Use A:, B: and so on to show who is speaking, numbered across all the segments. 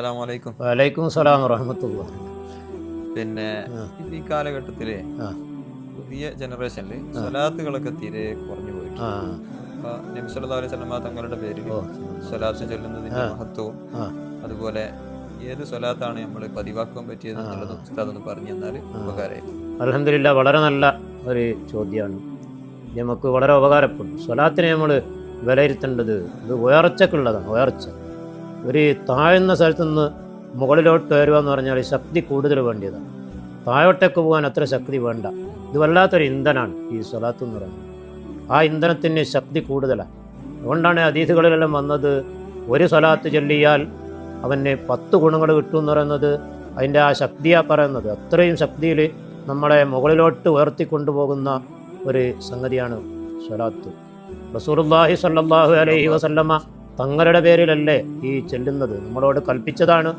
A: അസ്സലാമലൈക്കും.
B: വലൈക്കും സലാം വറഹ്മത്തുള്ളാഹി.
A: പിന്നെ ഈ കാലഘട്ടത്തില് പുതിയ ജനറേഷനിൽ സ്വലാത്തുകളൊക്കെ തീരെ കുറഞ്ഞു പോയിട്ട് നബി സല്ലല്ലാഹു അലൈഹി വസല്ലം തങ്ങളുടെ പേരിൽ സ്വലാത്ത് ചൊല്ലുന്നതിന്റെ മഹത്വവും അതുപോലെ ഏത് സ്വലാത്താണ് നമ്മൾ പതിവാക്കാൻ പറ്റിയത് എന്നുള്ളത് ഉസ്താദ് ഒന്ന് പറഞ്ഞു തന്നാൽ ഉപകാരമായിരുന്നു.
B: അൽഹംദുലില്ലാ, വളരെ നല്ല ഒരു ചോദ്യമാണ്. നമുക്ക് വളരെ ഉപകാരപ്പെടും. സ്വലാത്തിനെ നമ്മൾ വിലയിരുത്തേണ്ടത് ഇത് ഉയർച്ചക്കുള്ളതാണ്. ഉയർച്ച ഒരു താഴ്ന്ന സ്ഥലത്തു നിന്ന് മുകളിലോട്ട് ഉയരുക എന്ന് പറഞ്ഞാൽ ശക്തി കൂടുതൽ വേണ്ടിയതാണ്. താഴോട്ടേക്ക് പോകാൻ അത്ര ശക്തി വേണ്ട. ഇത് വല്ലാത്തൊരു ഇന്ധനമാണ് ഈ സ്വലാത്ത് എന്ന് പറയുന്നത്. ആ ഇന്ധനത്തിന് ശക്തി കൂടുതലാണ്. അതുകൊണ്ടാണ് ഹദീസുകളിലെല്ലാം വന്നത് ഒരു സ്വലാത്ത് ചൊല്ലിയാൽ അവന് 10 ഗുണങ്ങൾ കിട്ടും എന്ന് പറയുന്നത്. അതിൻ്റെ ആ ശക്തിയാണ് പറയുന്നത്. അത്രയും ശക്തിയിൽ നമ്മളെ മുകളിലോട്ട് ഉയർത്തിക്കൊണ്ടുപോകുന്ന ഒരു സംഗതിയാണ് സ്വലാത്ത്. റസൂലുള്ളാഹി സ്വല്ലല്ലാഹു അലൈഹി വസല്ലമ തങ്ങളുടെ പേരിലല്ലേ ഈ ചെല്ലുന്നത്, നമ്മളോട് കൽപ്പിച്ചതാണ്.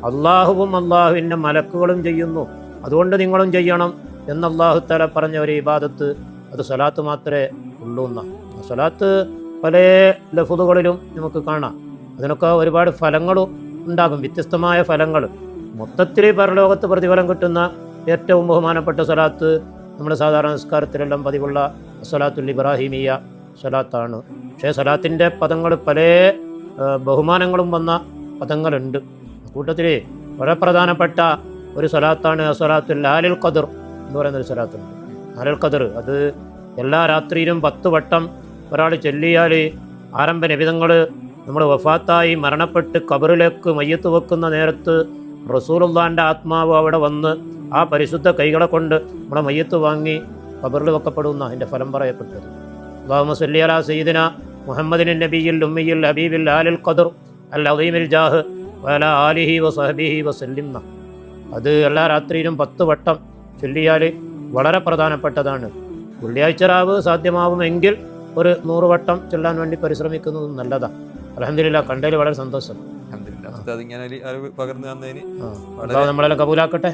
B: അള്ളാഹുവും അള്ളാഹുവിൻ്റെ മലക്കുകളും ചെയ്യുന്നു, അതുകൊണ്ട് നിങ്ങളും ചെയ്യണം എന്ന് അള്ളാഹു തആല പറഞ്ഞ ഒരു ഇബാദത്ത് അത് സ്വലാത്ത് മാത്രമേ ഉള്ളൂ എന്നാണ്. സ്വലാത്ത് പല ലഫ്ളുകളിലും നമുക്ക് കാണാം. അതിനൊക്കെ ഒരുപാട് ഫലങ്ങളും ഉണ്ടാകും, വ്യത്യസ്തമായ ഫലങ്ങൾ. മൊത്തത്തിൽ പരലോകത്ത് പ്രതിഫലം കിട്ടുന്ന ഏറ്റവും ബഹുമാനപ്പെട്ട സ്വലാത്ത് നമ്മുടെ സാധാരണ നിസ്കാരത്തിലെല്ലാം പതിവുള്ള സ്വലാത്തുൽ ഇബ്രാഹിമിയ സ്വലാത്താണ്. പക്ഷേ സ്വലാത്തിൻ്റെ പദങ്ങൾ പല ബഹുമാനങ്ങളും വന്ന പദങ്ങളുണ്ട്. കൂട്ടത്തിൽ വളരെ പ്രധാനപ്പെട്ട ഒരു സ്വലാത്താണ് സ്വലാത്തുൽ ലാലിൽ ഖദർ എന്ന് പറയുന്നൊരു സ്വലാത്തുണ്ട്. ലാലിൽ ഖദർ അത് എല്ലാ രാത്രിയിലും 10 വട്ടം ഒരാൾ ചൊല്ലിയാൽ ആരംഭ നിബിധങ്ങൾ നമ്മൾ വഫാത്തായി മരണപ്പെട്ട് ഖബറിലേക്ക് മയ്യത്ത് വെക്കുന്ന നേരത്ത് റസൂലുള്ളാഹിൻ്റെ ആത്മാവ് അവിടെ വന്ന് ആ പരിശുദ്ധ കൈകളെ കൊണ്ട് നമ്മളെ മയ്യത്ത് വാങ്ങി ഖബറിൽ വെക്കപ്പെടുന്ന അതിൻ്റെ ഫലം പറയപ്പെട്ടത്. അല്ലാഹുമ്മ സ്വല്ലി അലാ സയ്യിദിന മുഹമ്മദിൻ നബിയിൽ ഉമ്മിയിൽ ഹബീബിൽ ആലിൽ ഖദർ അൽ അദീമിൽ ജാഹ് വഅലാ ആലിഹി വസഹബിഹി വസല്ലിം. അത് എല്ലാ രാത്രിയിലും 10 വട്ടം ചൊല്ലിയാൽ വളരെ പ്രധാനപ്പെട്ടതാണ്. വെള്ളിയാഴ്ച രാവ് സാധ്യമാവുമെങ്കിൽ ഒരു 100 വട്ടം ചൊല്ലാൻ വേണ്ടി പരിശ്രമിക്കുന്നതും നല്ലതാണ്. അൽഹംദുലില്ലാ, കണ്ടതിൽ വളരെ സന്തോഷം.
A: അൽഹംദുലില്ലാ, ഉസ്താദ് ഇങ്ങനെ പകർന്നു തന്നതിന്
B: നമ്മളെല്ലാം കബൂലാക്കട്ടെ.